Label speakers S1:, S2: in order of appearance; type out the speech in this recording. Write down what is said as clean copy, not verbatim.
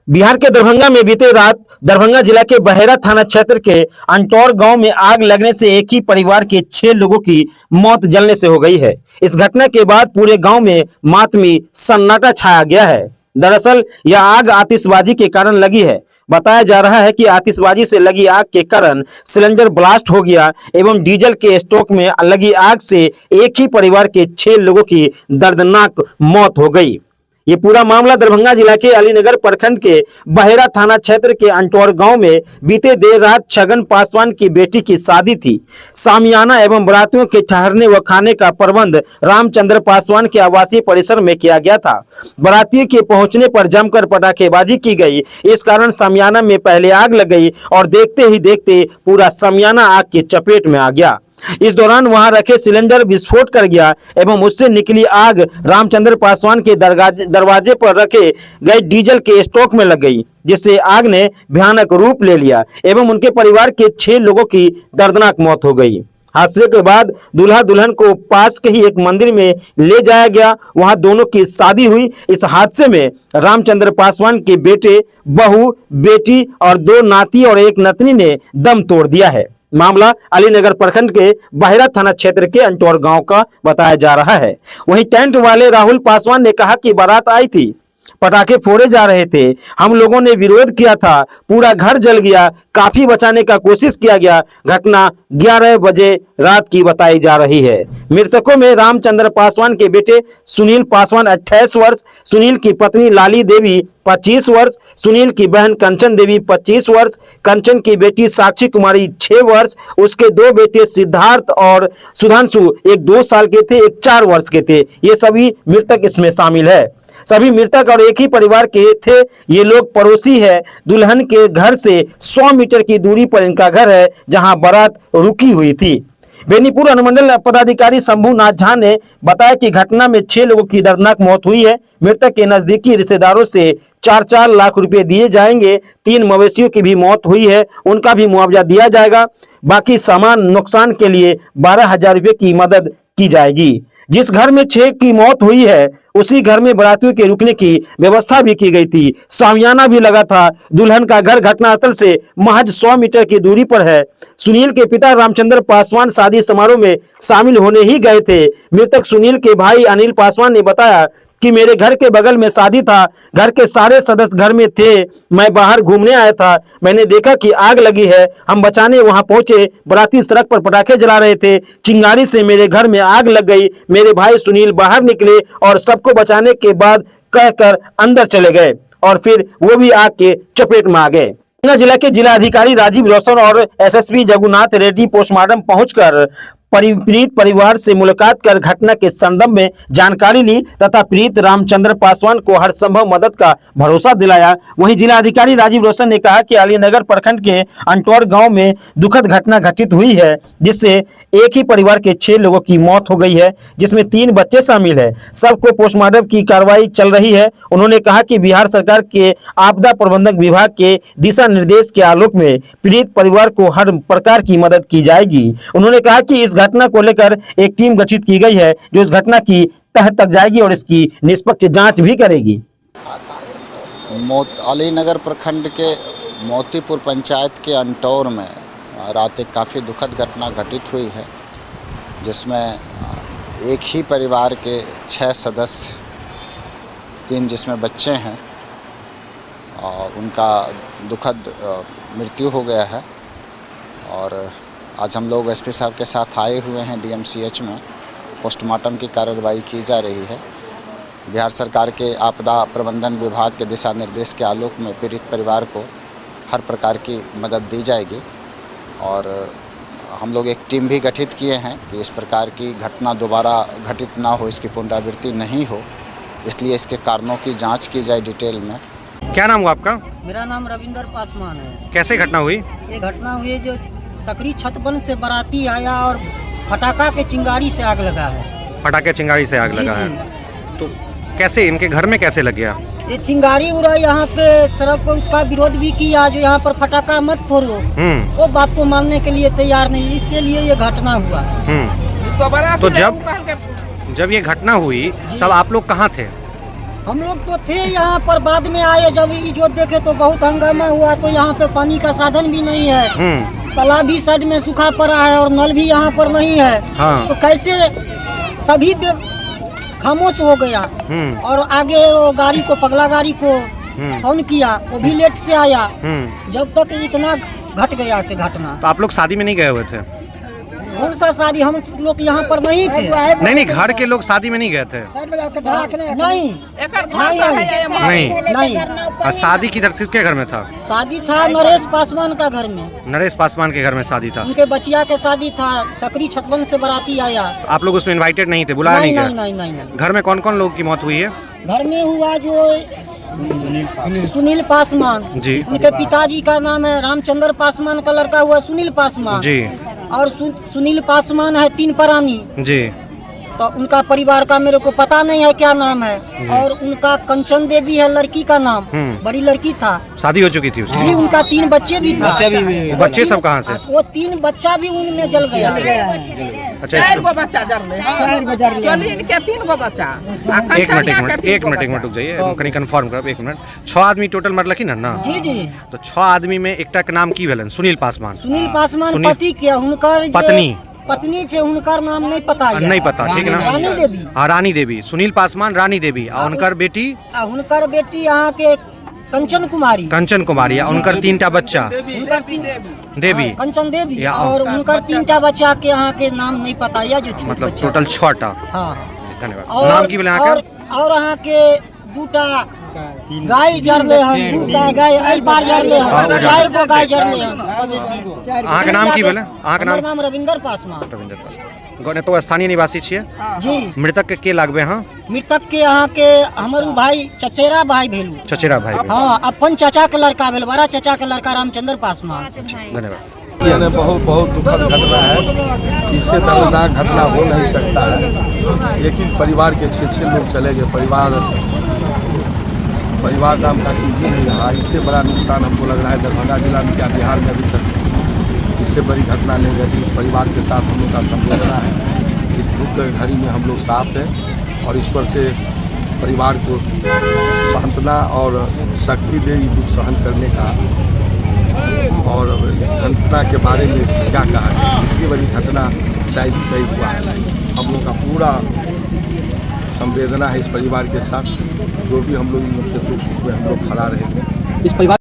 S1: बिहार के दरभंगा में बीते रात दरभंगा जिला के बहेरा थाना क्षेत्र के अंटौर गांव में आग लगने से एक ही परिवार के 6 लोगों की मौत जलने से हो गई है। इस घटना के बाद पूरे गांव में मातमी सन्नाटा छाया गया है। दरअसल यह आग आतिशबाजी के कारण लगी है। बताया जा रहा है कि आतिशबाजी से लगी आग के कारण सिलेंडर ब्लास्ट हो गया एवं डीजल के स्टॉक में लगी आग से एक ही परिवार के 6 लोगों की दर्दनाक मौत हो गई। ये पूरा मामला दरभंगा जिला के अलीनगर प्रखंड के बहेरा थाना क्षेत्र के अंटौर गांव में बीते देर रात छगन पासवान की बेटी की शादी थी। सामियाना एवं बारातियों के ठहरने व खाने का प्रबंध रामचंद्र पासवान के आवासीय परिसर में किया गया था। बारातियों के पहुंचने पर जमकर पटाखेबाजी की गई। इस कारण सामियाना में पहले आग लग गई और देखते ही देखते पूरा सामियाना आग की चपेट में आ गया। इस दौरान वहां रखे सिलेंडर विस्फोट कर गया एवं उससे निकली आग रामचंद्र पासवान के दरवाजे पर रखे गए डीजल के स्टॉक में लग गई, जिससे आग ने भयानक रूप ले लिया एवं उनके परिवार के 6 लोगों की दर्दनाक मौत हो गई। हादसे के बाद दूल्हा दुल्हन को पास के ही एक मंदिर में ले जाया गया। वहां दोनों की शादी हुई। इस हादसे में रामचंद्र पासवान के बेटे, बहू, बेटी और 2 नाती और 1 नतनी ने दम तोड़ दिया है। मामला अलीनगर प्रखंड के बहेरा थाना क्षेत्र के अंटौर गांव का बताया जा रहा है। वहीं टेंट वाले राहुल पासवान ने कहा कि बारात आई थी, पटाखे फोड़े जा रहे थे, हम लोगों ने विरोध किया था, पूरा घर जल गया, काफी बचाने का कोशिश किया गया। घटना 11 बजे रात की बताई जा रही है। मृतकों में रामचंद्र पासवान के बेटे सुनील पासवान 28 वर्ष, सुनील की पत्नी लाली देवी 25 वर्ष, सुनील की बहन कंचन देवी 25 वर्ष, कंचन की बेटी साक्षी कुमारी 6 वर्ष, उसके 2 बेटे सिद्धार्थ और सुधांशु, एक 2 साल के थे, एक 4 वर्ष के थे। ये सभी मृतक इसमें शामिल है। सभी मृतक और एक ही परिवार के थे। ये लोग पड़ोसी है। दुल्हन के घर से 100 मीटर की दूरी पर इनका घर है, जहां बारात रुकी हुई थी। बेनीपुर अनुमंडल पदाधिकारी शंभुनाथ झा ने बताया कि घटना में 6 लोगों की दर्दनाक मौत हुई है। मृतक के नजदीकी रिश्तेदारों से 4-4 लाख रुपए दिए जाएंगे। 3 मवेशियों की भी मौत हुई है, उनका भी मुआवजा दिया जाएगा। बाकी सामान नुकसान के लिए 12,000 रुपए की मदद की जाएगी। जिस घर में 6 की मौत हुई है, उसी घर में बारातियों के रुकने की व्यवस्था भी की गई थी। सामियाना भी लगा था। दुल्हन का घर घटनास्थल से महज 100 मीटर की दूरी पर है। सुनील के पिता रामचंद्र पासवान शादी समारोह में शामिल होने ही गए थे। मृतक सुनील के भाई अनिल पासवान ने बताया कि मेरे घर के बगल में शादी था, घर के सारे सदस्य घर में थे, मैं बाहर घूमने आया था, मैंने देखा कि आग लगी है, हम बचाने वहां पहुंचे। बाराती सड़क पर पटाखे जला रहे थे, चिंगारी से मेरे घर में आग लग गई। मेरे भाई सुनील बाहर निकले और सबको बचाने के बाद कहकर अंदर चले गए और फिर वो भी आग के चपेट में आ गए। जिला के जिला अधिकारी राजीव रोशन और एसएसपी जगुनाथ रेड्डी पोस्टमार्टम पहुंचकर पीड़ित परिवार से मुलाकात कर घटना के संदर्भ में जानकारी ली तथा पीड़ित रामचंद्र पासवान को हर संभव मदद का भरोसा दिलाया। वहीं जिला अधिकारी राजीव रोशन ने कहा कि अलीनगर प्रखंड के अंटौर गांव में दुखद घटना घटित हुई है, जिससे एक ही परिवार के 6 लोगों की मौत हो गई है, जिसमें 3 बच्चे शामिल है। सबको पोस्टमार्टम की कार्रवाई चल रही है। उन्होंने कहा कि बिहार सरकार के आपदा प्रबंधन विभाग के दिशा निर्देश के आलोक में पीड़ित परिवार को हर प्रकार की मदद की जाएगी। उन्होंने कहा कि इस घटना को लेकर एक टीम गठित की गई है, जो इस घटना की तह तक जाएगी और इसकी निष्पक्ष जांच भी करेगी।
S2: अलीनगर प्रखंड के मोतीपुर पंचायत के अंटौर में रात एक काफ़ी दुखद घटना घटित हुई है, जिसमें एक ही परिवार के 6 सदस्य, 3 जिसमें बच्चे हैं, और उनका दुखद मृत्यु हो गया है। और आज हम लोग एसपी साहब के साथ आए हुए हैं डीएमसीएच में। पोस्टमार्टम की कार्रवाई की जा रही है। बिहार सरकार के आपदा प्रबंधन विभाग के दिशा निर्देश के आलोक में पीड़ित परिवार को हर प्रकार की मदद दी जाएगी। और हम लोग एक टीम भी गठित किए हैं कि इस प्रकार की घटना दोबारा घटित ना हो, इसकी पुनरावृत्ति नहीं हो, इसलिए इसके कारणों की जाँच की जाए डिटेल में।
S3: क्या नाम हुआ आपका?
S4: मेरा नाम रविंदर पासवान है।
S3: कैसे घटना हुई?
S4: ये घटना हुई जो सकरी छतबन से बाराती आया और फटाका के चिंगारी से आग लगा है।
S3: पटाखे चिंगारी से आग लगा है, तो कैसे इनके घर में कैसे लग गया?
S4: ये चिंगारी उड़ा यहाँ पे सड़क पर, उसका विरोध भी किया जो यहाँ पर फटाका मत फोड़ो, वो बात को मानने के लिए तैयार नहीं, इसके लिए ये घटना हुआ।
S3: तो जब ये घटना हुई तब आप लोग कहाँ थे?
S4: हम लोग तो थे यहाँ पर, बाद में आए जब ये जो देखे तो बहुत हंगामा हुआ। तो यहाँ पे पानी का साधन भी नहीं है, तालाब भी साइड में सूखा पड़ा है और नल भी यहाँ पर नहीं है।
S3: हाँ।
S4: तो कैसे सभी खामोश हो गया। और आगे वो गाड़ी को, पगला गाड़ी को फोन किया, वो भी लेट से आया। जब तक इतना घट गया कि घटना।
S3: तो आप लोग शादी में नहीं गए हुए थे?
S4: कौन सा शादी, हम लोग यहाँ पर नहीं थे।
S3: नहीं, घर के लोग शादी में नहीं गए थे?
S4: नहीं नहीं।
S3: और शादी किसके घर में था?
S4: शादी था नरेश पासवान का घर में।
S3: नरेश पासवान के घर में शादी था?
S4: उनके बचिया के शादी था, सकरी छतवन से बाराती आया।
S3: आप लोग उसमें इनवाइटेड नहीं थे, बुलाया नहीं गया?
S4: नहीं।
S3: घर में कौन कौन लोगों की मौत हुई है?
S4: घर में हुआ जो सुनील पासवान
S3: जी।
S4: उनके पिताजी का नाम है रामचंद्र पासवान, का लड़का हुआ सुनील पासवान
S3: जी।
S4: और सुनील पासवान है 3 प्राणी
S3: जी।
S4: तो उनका परिवार का मेरे को पता नहीं है क्या नाम है। और उनका कंचन देवी है लड़की का नाम, बड़ी लड़की था,
S3: शादी हो चुकी थी उसकी?
S4: जी। उनका 3 बच्चे भी था।
S3: बच्चे सब कहाँ थे?
S4: वो 3 बच्चा भी उनमें जल गया।
S3: अच्छा,
S5: 4 गो बच्चा जरले। इनके 3 गो बच्चा।
S3: एक मिनट रुक जाइए, कहीं कंफर्म करब। 1 मिनट। 6 आदमी टोटल मरलखिन है ना?
S4: जी जी।
S3: तो 6 आदमी में एकटा के नाम की भेलन? सुनील पासवान।
S4: सुनील पासवान पति के, हुनकर पत्नी छे, हुनकर नाम नहीं पता है।
S3: नहीं पता, ठीक ना?
S4: रानी देवी।
S3: हाँ, रानी देवी। सुनील पासवान, रानी देवी और उनकर बेटी?
S4: हुनकर बेटी यहाँ के कंचन कुमारी।
S3: कंचन कुमारी। उनकर 3टा बच्चा?
S4: उनकर
S3: देवी,
S4: कंचन देवी।
S3: या
S4: और उनकर 3टा बच्चा के यहाँ के नाम नहीं पता है, जो छोट
S3: मतलब
S4: बच्चा।
S3: टोटल 6टा।
S4: हाँ।
S3: धन्यवाद। नाम की बोले यहाँ का?
S4: और यहाँ के 2टा गाय जरले हैं, 2टा गाय एक बार जरले हैं, 4 गो गाय जरले हैं।
S3: अहाँ के नाम की बोले? अहाँ के
S4: नाम रविंदर पासवान।
S3: रविंदर पासवान। तो स्थानीय निवासी छियै?
S4: जी।
S3: मृतक के लागबे? हाँ,
S4: मृतक के यहाँ के हमारू भाई चचेरा भाई भेलू।
S3: चचेरा भाई?
S4: हाँ, अपन चाचा के लड़का भेल, बड़ा चाचा के लड़का रामचंद्र पासवान।
S3: धन्यवाद।
S6: ये बहुत दुखद घटना है। इससे दर्दनाक घटना हो नहीं सकता है। एक ही परिवार के 6 लोग चले गए। परिवार नाम का चीज़ ही नहीं रहा। इससे बड़ा नुकसान हमको लग रहा है दरभंगा जिला में, क्या बिहार में अभी तक इससे बड़ी घटना नहीं घटी। इस परिवार के साथ हम लोग का संवेदना है। इस दुख की घड़ी में हम लोग साथ हैं और ईश्वर से परिवार को सांत्वना और शक्ति दे ये दुख सहन करने का। और इस घटना के बारे में क्या कहा है, इतनी बड़ी घटना शायद नहीं हुआ है। हम लोग का पूरा संवेदना है इस परिवार के साथ। जो भी हम लोग इन लोग के दुख में हम लोग खड़ा रहेंगे।
S1: इस परिवार